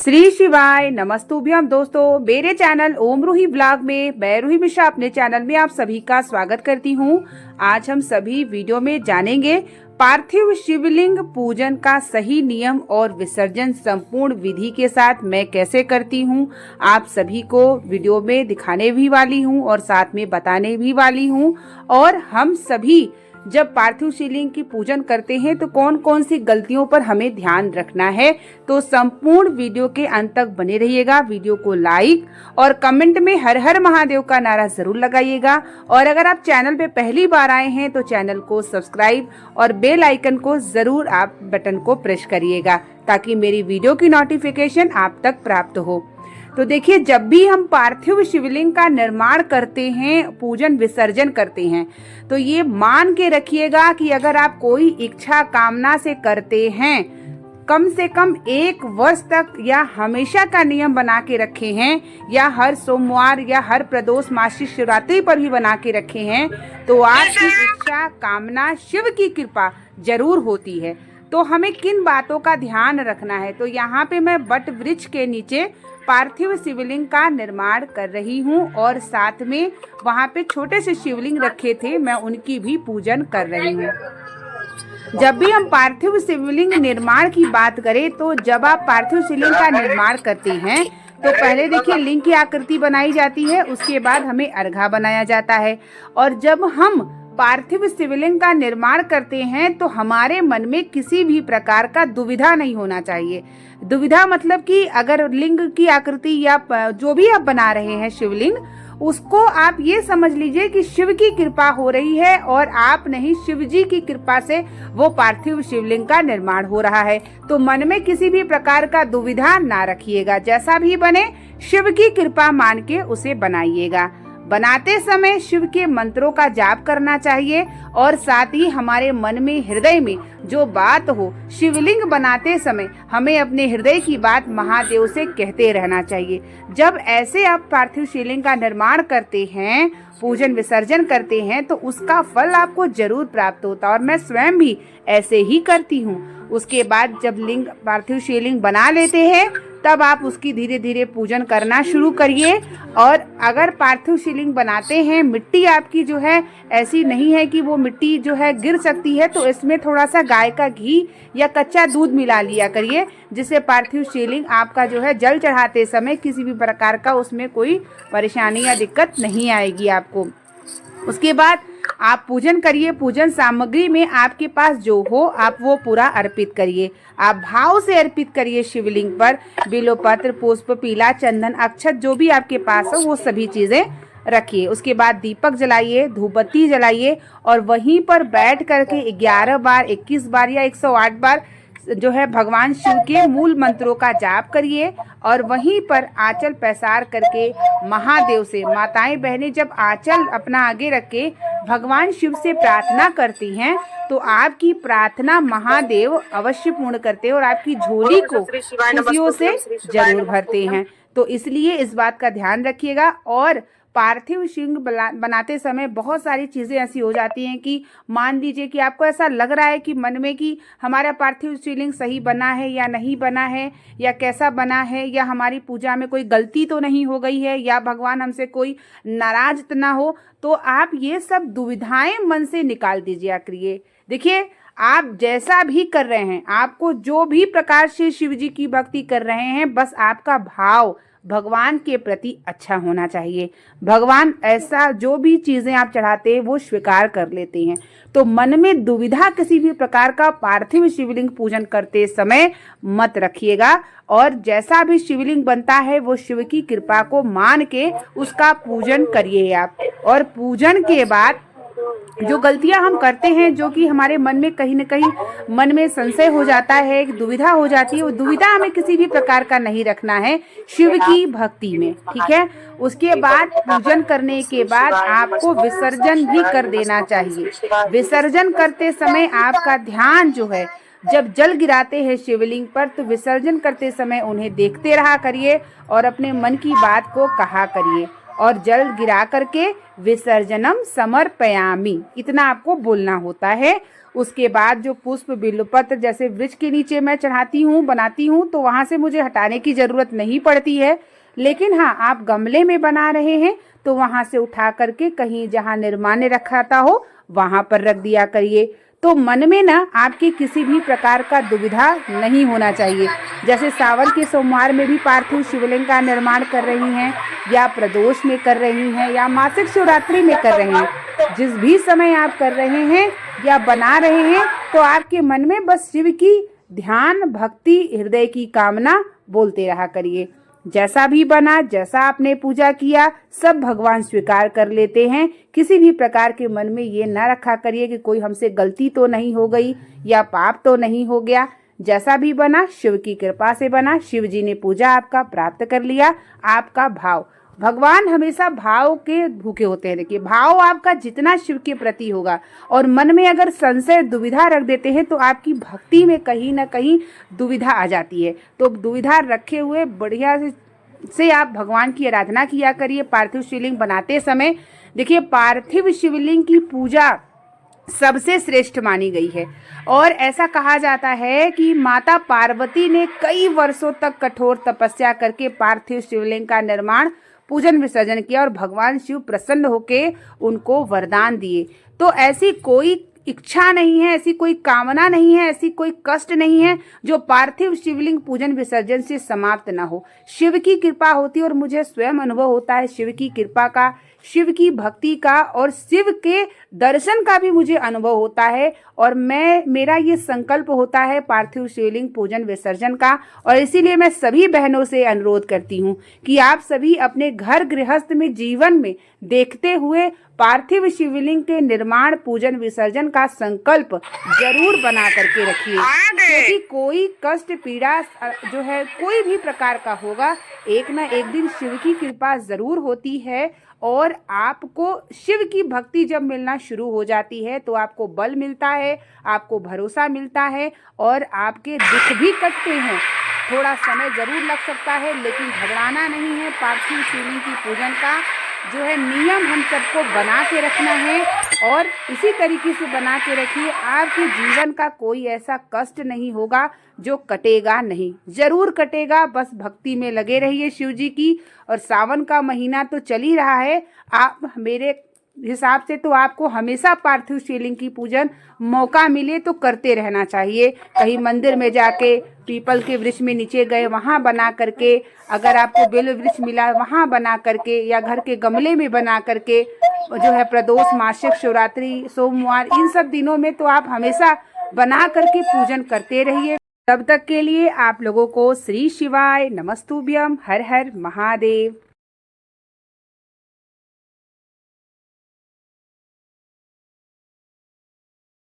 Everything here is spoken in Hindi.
श्री शिवाय नमस्तुभ्यम। दोस्तों, मेरे चैनल ओम रूही ब्लॉग में मैं रूही मिश्रा अपने चैनल में आप सभी का स्वागत करती हूँ। आज हम सभी वीडियो में जानेंगे पार्थिव शिवलिंग पूजन का सही नियम और विसर्जन संपूर्ण विधि के साथ मैं कैसे करती हूँ। आप सभी को वीडियो में दिखाने भी वाली हूँ और साथ में बताने भी वाली हूँ। और हम सभी जब पार्थिव शिवलिंग की पूजन करते हैं तो कौन कौन सी गलतियों पर हमें ध्यान रखना है, तो संपूर्ण वीडियो के अंत तक बने रहिएगा। वीडियो को लाइक और कमेंट में हर हर महादेव का नारा जरूर लगाइएगा। और अगर आप चैनल पे पहली बार आए हैं तो चैनल को सब्सक्राइब और बेल आइकन को जरूर आप बटन को प्रेस करिएगा ताकि मेरी वीडियो की नोटिफिकेशन आप तक प्राप्त हो। तो देखिए, जब भी हम पार्थिव शिवलिंग का निर्माण करते हैं, पूजन विसर्जन करते हैं, तो ये मान के रखिएगा कि अगर आप कोई इच्छा कामना से करते हैं, कम से कम 1 वर्ष तक या हमेशा का नियम बना के रखे हैं, या हर सोमवार या हर प्रदोष मासिक शिवरात्रि पर भी बना के रखे हैं, तो आपकी इच्छा कामना शिव की कृपा जरूर होती है। तो हमें किन बातों का ध्यान रखना है, तो यहाँ पे मैं बट वृक्ष के नीचे पार्थिव शिवलिंग का निर्माण कर रही हूँ और साथ में वहाँ पे छोटे से शिवलिंग रखे थे, मैं उनकी भी पूजन कर रही हूँ। जब भी हम पार्थिव शिवलिंग निर्माण की बात करें, तो जब आप पार्थिव शिवलिंग का निर्माण करते हैं तो पहले देखिए लिंग की आकृति बनाई जाती है, उसके बाद हमें अर्घा बनाया जाता है। और जब हम पार्थिव शिवलिंग का निर्माण करते हैं तो हमारे मन में किसी भी प्रकार का दुविधा नहीं होना चाहिए। दुविधा मतलब कि अगर लिंग की आकृति या जो भी आप बना रहे हैं शिवलिंग, उसको आप ये समझ लीजिए कि शिव की कृपा हो रही है और आप नहीं, शिव जी की कृपा से वो पार्थिव शिवलिंग का निर्माण हो रहा है। तो मन में किसी भी प्रकार का दुविधा ना रखिएगा, जैसा भी बने शिव की कृपा मान के उसे बनाइएगा। बनाते समय शिव के मंत्रों का जाप करना चाहिए और साथ ही हमारे मन में, हृदय में जो बात हो, शिवलिंग बनाते समय हमें अपने हृदय की बात महादेव से कहते रहना चाहिए। जब ऐसे आप पार्थिव शिवलिंग का निर्माण करते हैं, पूजन विसर्जन करते हैं, तो उसका फल आपको जरूर प्राप्त होता है और मैं स्वयं भी ऐसे ही करती हूँ। उसके बाद जब लिंग पार्थिव शिवलिंग बना लेते हैं, तब आप उसकी धीरे धीरे पूजन करना शुरू करिए। और अगर पार्थिव शिवलिंग बनाते हैं, मिट्टी आपकी जो है ऐसी नहीं है कि वो मिट्टी जो है गिर सकती है, तो इसमें थोड़ा सा गाय का घी या कच्चा दूध मिला लिया करिए, जिससे पार्थिव शिवलिंग आपका जो है जल चढ़ाते समय किसी भी प्रकार का उसमें कोई परेशानी या दिक्कत नहीं आएगी आपको। उसके बाद आप पूजन करिए। पूजन सामग्री में आपके पास जो हो आप वो पूरा अर्पित करिए। आप भाव से अर्पित करिए शिवलिंग पर। बिल्वपत्र, पुष्प, पीला चंदन, अक्षत जो भी आपके पास हो वो सभी चीजें रखिए। उसके बाद दीपक जलाइए, धूपबत्ती जलाइए और वहीं पर बैठ करके 11 बार, 21 बार या 108 बार जो है भगवान शिव के मूल मंत्रों का जाप करिए। और वहीं पर आंचल पसार करके महादेव से, माताएं बहनें जब आंचल अपना आगे रख के भगवान शिव से प्रार्थना करती हैं, तो आपकी प्रार्थना महादेव अवश्य पूर्ण करते हैं और आपकी झोली को खुशियों से जरूर भरते हैं। तो इसलिए इस बात का ध्यान रखिएगा। और पार्थिव शिवलिंग बनाते समय बहुत सारी चीज़ें ऐसी हो जाती हैं कि मान लीजिए कि आपको ऐसा लग रहा है कि मन में कि हमारा पार्थिव शिवलिंग सही बना है या नहीं बना है, या कैसा बना है, या हमारी पूजा में कोई गलती तो नहीं हो गई है, या भगवान हमसे कोई नाराज तो ना हो। तो आप ये सब दुविधाएं मन से निकाल दीजिए करिए। देखिए, आप जैसा भी कर रहे हैं, आपको जो भी प्रकार से शिव जी की भक्ति कर रहे हैं, बस आपका भाव भगवान के प्रति अच्छा होना चाहिए। भगवान ऐसा जो भी चीजें आप चढ़ाते हैं वो स्वीकार कर लेते हैं। तो मन में दुविधा किसी भी प्रकार का पार्थिव शिवलिंग पूजन करते समय मत रखिएगा। और जैसा भी शिवलिंग बनता है वो शिव की कृपा को मान के उसका पूजन करिए आप। और पूजन के बाद जो गलतियां हम करते हैं, जो कि हमारे मन में कहीं न कहीं मन में संशय हो जाता है, दुविधा हो जाती है, वो दुविधा हमें किसी भी प्रकार का नहीं रखना है शिव की भक्ति में, ठीक है। उसके बाद पूजन करने के बाद आपको विसर्जन भी कर देना चाहिए। विसर्जन करते समय आपका ध्यान जो है, जब जल गिराते हैं शिवलिंग पर, तो विसर्जन करते समय उन्हें देखते रहा करिए और अपने मन की बात को कहा करिए। और जल गिरा करके विसर्जनम समर्पयामि, इतना आपको बोलना होता है। उसके बाद जो पुष्प बिल्वपत्र जैसे वृक्ष के नीचे मैं चढ़ाती हूँ, बनाती हूँ, तो वहाँ से मुझे हटाने की ज़रूरत नहीं पड़ती है। लेकिन हाँ, आप गमले में बना रहे हैं तो वहाँ से उठा करके कहीं जहाँ निर्माल्य रखाता हो वहाँ पर रख दिया करिए। तो मन में ना आपकी किसी भी प्रकार का दुविधा नहीं होना चाहिए। जैसे सावन के सोमवार में भी पार्थिव शिवलिंग का निर्माण कर रही हैं, या प्रदोष में कर रही हैं, या मासिक शिवरात्रि में कर रहे हैं, जिस भी समय आप कर रहे हैं या बना रहे हैं, तो आपके मन में बस शिव की ध्यान, भक्ति, हृदय की कामना बोलते रहा करिए। जैसा भी बना, जैसा आपने पूजा किया, सब भगवान स्वीकार कर लेते हैं। किसी भी प्रकार के मन में ये ना रखा करिए कि कोई हमसे गलती तो नहीं हो गई या पाप तो नहीं हो गया। जैसा भी बना शिव की कृपा से बना, शिव जी ने पूजा आपका प्राप्त कर लिया। आपका भाव, भगवान हमेशा भाव के भूखे होते हैं। देखिए, भाव आपका जितना शिव के प्रति होगा और मन में अगर संशय, दुविधा रख देते हैं तो आपकी भक्ति में कहीं ना कहीं दुविधा आ जाती है। तो दुविधा रखे हुए बढ़िया से आप भगवान की आराधना किया करिए पार्थिव शिवलिंग बनाते समय। देखिए, पार्थिव शिवलिंग की पूजा सबसे श्रेष्ठ मानी गई है और ऐसा कहा जाता है कि माता पार्वती ने कई वर्षों तक कठोर तपस्या करके पार्थिव शिवलिंग का निर्माण, पूजन, विसर्जन किया और भगवान शिव प्रसन्न होकर उनको वरदान दिए। तो ऐसी कोई इच्छा नहीं है, ऐसी कोई कामना नहीं है, ऐसी कोई कष्ट नहीं है जो पार्थिव शिवलिंग पूजन विसर्जन से समाप्त ना हो। शिव की कृपा होती है और मुझे स्वयं अनुभव होता है शिव की कृपा का, शिव की भक्ति का और शिव के दर्शन का भी मुझे अनुभव होता है। और मेरा ये संकल्प होता है पार्थिव शिवलिंग पूजन विसर्जन का। और इसीलिए मैं सभी बहनों से अनुरोध करती हूँ कि आप सभी अपने घर गृहस्थ में, जीवन में देखते हुए पार्थिव शिवलिंग के निर्माण, पूजन, विसर्जन का संकल्प जरूर बना करके रखिए, क्योंकि कोई कष्ट, पीड़ा जो है कोई भी प्रकार का होगा, एक ना एक दिन शिव की कृपा जरूर होती है। और आपको शिव की भक्ति जब मिलना शुरू हो जाती है तो आपको बल मिलता है, आपको भरोसा मिलता है और आपके दुख भी कटते हैं। थोड़ा समय जरूर लग सकता है, लेकिन घबराना नहीं है। पार्थिव शिवलिंग की पूजन का जो है नियम हम सबको बना के रखना है और इसी तरीके से बना के रखिए। आपके जीवन का कोई ऐसा कष्ट नहीं होगा जो कटेगा नहीं, जरूर कटेगा। बस भक्ति में लगे रहिए शिव जी की। और सावन का महीना तो चल ही रहा है, आप मेरे हिसाब से तो आपको हमेशा पार्थिव शिवलिंग की पूजन मौका मिले तो करते रहना चाहिए। कहीं मंदिर में जाके, पीपल के वृक्ष में नीचे गए वहाँ बना करके, अगर आपको बेल वृक्ष मिला वहाँ बना करके, या घर के गमले में बना करके, जो है प्रदोष, मासिक शिवरात्रि, सोमवार, इन सब दिनों में तो आप हमेशा बना करके पूजन करते रहिए। तब तक के लिए आप लोगों को श्री शिवाय नमस्तुभ्यम, हर हर महादेव।